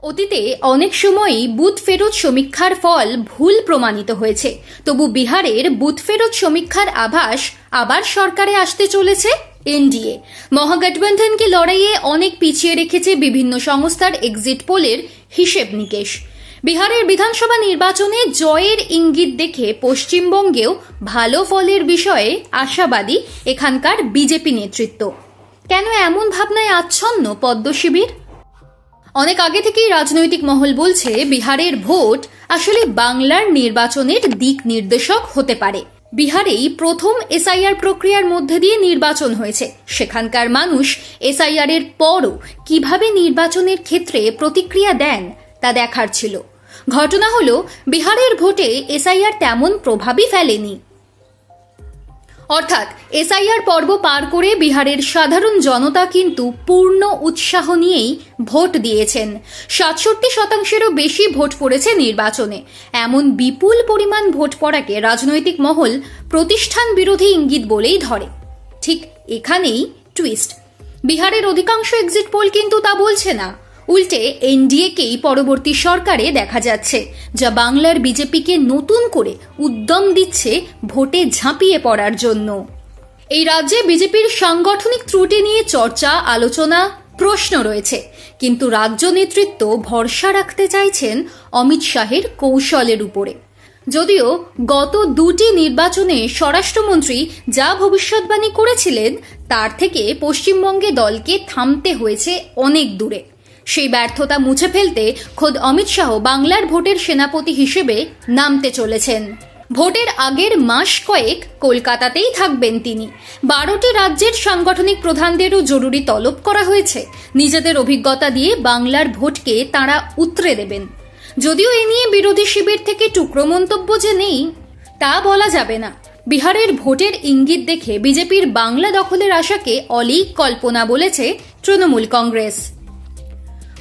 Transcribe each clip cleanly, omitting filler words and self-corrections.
অতীতে অনেক সময়ই বুথ ফেরত সমীক্ষার ফল ভুল প্রমাণিত হয়েছে। তবু বিহারের বুথ ফেরত সমীক্ষার আভাস আবার সরকারে আসতে চলেছে এনডিএ। মহাগঠবন্ধনকে লড়াইয়ে অনেক পিছিয়ে রেখেছে বিভিন্ন সংস্থার এক্সিট পোলের হিসেব নিকেশ। বিহারের বিধানসভা নির্বাচনে জয়ের ইঙ্গিত দেখে পশ্চিমবঙ্গেও ভালো ফলের বিষয়ে আশাবাদী এখানকার বিজেপি নেতৃত্ব। কেন এমন ভাবনায় আচ্ছন্ন পদ্ম শিবির? অনেক আগে থেকেই রাজনৈতিক মহল বলছে বিহারের ভোট আসলে বাংলার নির্বাচনের দিক নির্দেশক হতে পারে। বিহারেই প্রথম এসআইআর প্রক্রিয়ার মধ্যে দিয়ে নির্বাচন হয়েছে। সেখানকার মানুষ এসআইআর এর পরও কিভাবে নির্বাচনের ক্ষেত্রে প্রতিক্রিয়া দেন তা দেখার ছিল। ঘটনা হলো বিহারের ভোটে এসআইআর তেমন প্রভাবই ফেলেনি। অর্থাৎ এসআইআর পর্ব পার করে বিহারের সাধারণ জনতা কিন্তু পূর্ণ উৎসাহ নিয়েই ভোট দিয়েছেন। ৬৭%-এরও বেশি ভোট পড়েছে নির্বাচনে। এমন বিপুল পরিমাণ ভোট পড়াকে রাজনৈতিক মহল প্রতিষ্ঠান বিরোধী ইঙ্গিত বলেই ধরে। ঠিক এখানেই টুইস্ট। বিহারের অধিকাংশ এক্সিট পোল কিন্তু তা বলছে না। উল্টে এনডিএকেই পরবর্তী সরকারে দেখা যাচ্ছে, যা বাংলার বিজেপিকে নতুন করে উদ্যম দিচ্ছে ভোটে ঝাঁপিয়ে পড়ার জন্য। এই রাজ্যে বিজেপির সাংগঠনিক ত্রুটি নিয়ে চর্চা, আলোচনা, প্রশ্ন রয়েছে। কিন্তু রাজ্য নেতৃত্ব ভরসা রাখতে চাইছেন অমিত শাহের কৌশলের উপরে। যদিও গত দুটি নির্বাচনে স্বরাষ্ট্রমন্ত্রী যা ভবিষ্যৎবাণী করেছিলেন তার থেকে পশ্চিমবঙ্গে দলকে থামতে হয়েছে অনেক দূরে। সেই ব্যর্থতা মুছে ফেলতে খোদ অমিত শাহ বাংলার ভোটের সেনাপতি হিসেবে নামতে চলেছেন। ভোটের আগের মাস কয়েক কলকাতাতেই থাকবেন তিনি। 12টি রাজ্যের সাংগঠনিক প্রধানদেরও জরুরি তলব করা হয়েছে। নিজেদের অভিজ্ঞতা দিয়ে বাংলার ভোটকে তাঁরা উতরে দেবেন। যদিও এ নিয়ে বিরোধী শিবির থেকে টুকরো মন্তব্য যে নেই তা বলা যাবে না। বিহারের ভোটের ইঙ্গিত দেখে বিজেপির বাংলা দখলের আশাকে অলীক কল্পনা বলেছে তৃণমূল কংগ্রেস।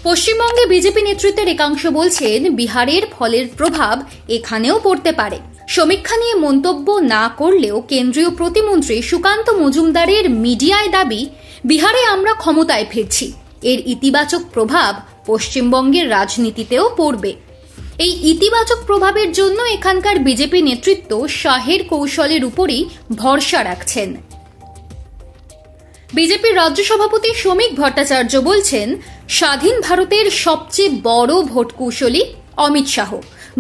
পশ্চিমবঙ্গে বিজেপি নেতৃত্বের একাংশ বলছেন বিহারের ফলের প্রভাব এখানেও পড়তে পারে। সমীক্ষা নিয়ে মন্তব্য না করলেও কেন্দ্রীয় প্রতিমন্ত্রী সুকান্ত মজুমদারের মিডিয়ায় দাবি, বিহারে আমরা ক্ষমতায় ফিরছি। এর ইতিবাচক প্রভাব পশ্চিমবঙ্গের রাজনীতিতেও পড়বে। এই ইতিবাচক প্রভাবের জন্য এখানকার বিজেপি নেতৃত্ব শাহের কৌশলের উপরই ভরসা রাখছেন। বিজেপির রাজ্য সভাপতি শ্রমিক ভট্টাচার্য বলছেন, স্বাধীন ভারতের সবচেয়ে বড় ভোট কৌশলী অমিত শাহ।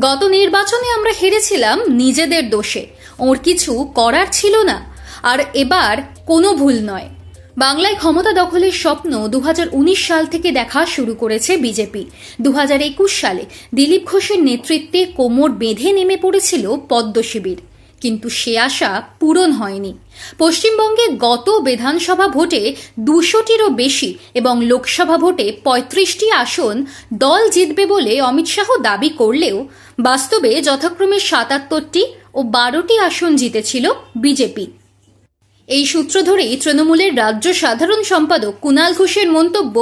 গত নির্বাচনে আমরা হেরেছিলাম নিজেদের দোষে, ওর কিছু করার ছিল না। আর এবার কোনো ভুল নয়। বাংলায় ক্ষমতা দখলের স্বপ্ন 2019 সাল থেকে দেখা শুরু করেছে বিজেপি। 2021 সালে দিলীপ ঘোষের নেতৃত্বে কোমর বেঁধে নেমে পড়েছিল পদ্ম শিবির, কিন্তু সে আশা পূরণ হয়নি। পশ্চিমবঙ্গে গত বিধানসভা ভোটে 200টিরও বেশি এবং লোকসভা ভোটে 35টি আসন দল জিতবে বলে অমিত শাহ দাবি করলেও বাস্তবে যথাক্রমে 77টি ও 12টি আসন জিতেছিল বিজেপি। এই সূত্র ধরেই তৃণমূলের রাজ্য সাধারণ সম্পাদক কুণাল ঘোষের মন্তব্য,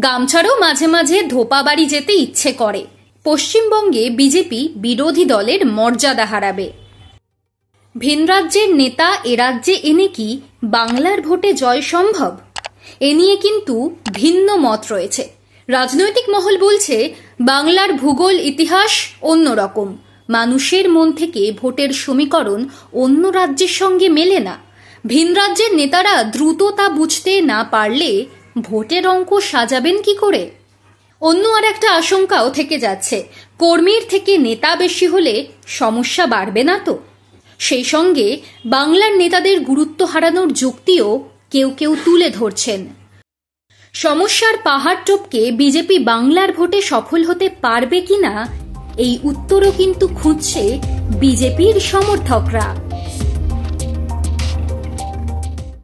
গামছাড়াও মাঝে মাঝে ধোপাবাড়ি যেতে ইচ্ছে করে। পশ্চিমবঙ্গে বিজেপি বিরোধী দলের মর্যাদা হারাবে। ভিন রাজ্যের নেতা এ রাজ্যে এনে কি বাংলার ভোটে জয় সম্ভব? এ নিয়ে কিন্তু ভিন্ন মত রয়েছে। রাজনৈতিক মহল বলছে, বাংলার ভূগোল ইতিহাস অন্যরকম। মানুষের মন থেকে ভোটের সমীকরণ অন্য রাজ্যের সঙ্গে মেলে না। ভিন রাজ্যের নেতারা দ্রুত তা বুঝতে না পারলে ভোটের অঙ্ক সাজাবেন কি করে? অন্য আর একটা আশঙ্কাও থেকে যাচ্ছে, কর্মীর থেকে নেতা বেশি হলে সমস্যা বাড়বে না তো? সেই সঙ্গে বাংলার নেতাদের গুরুত্ব হারানোর যুক্তিও কেউ কেউ তুলে ধরছেন। সমস্যার পাহাড় টপকে বিজেপি বাংলার ভোটে সফল হতে পারবে কিনা এই উত্তরও কিন্তু খুঁজছে বিজেপির সমর্থকরা।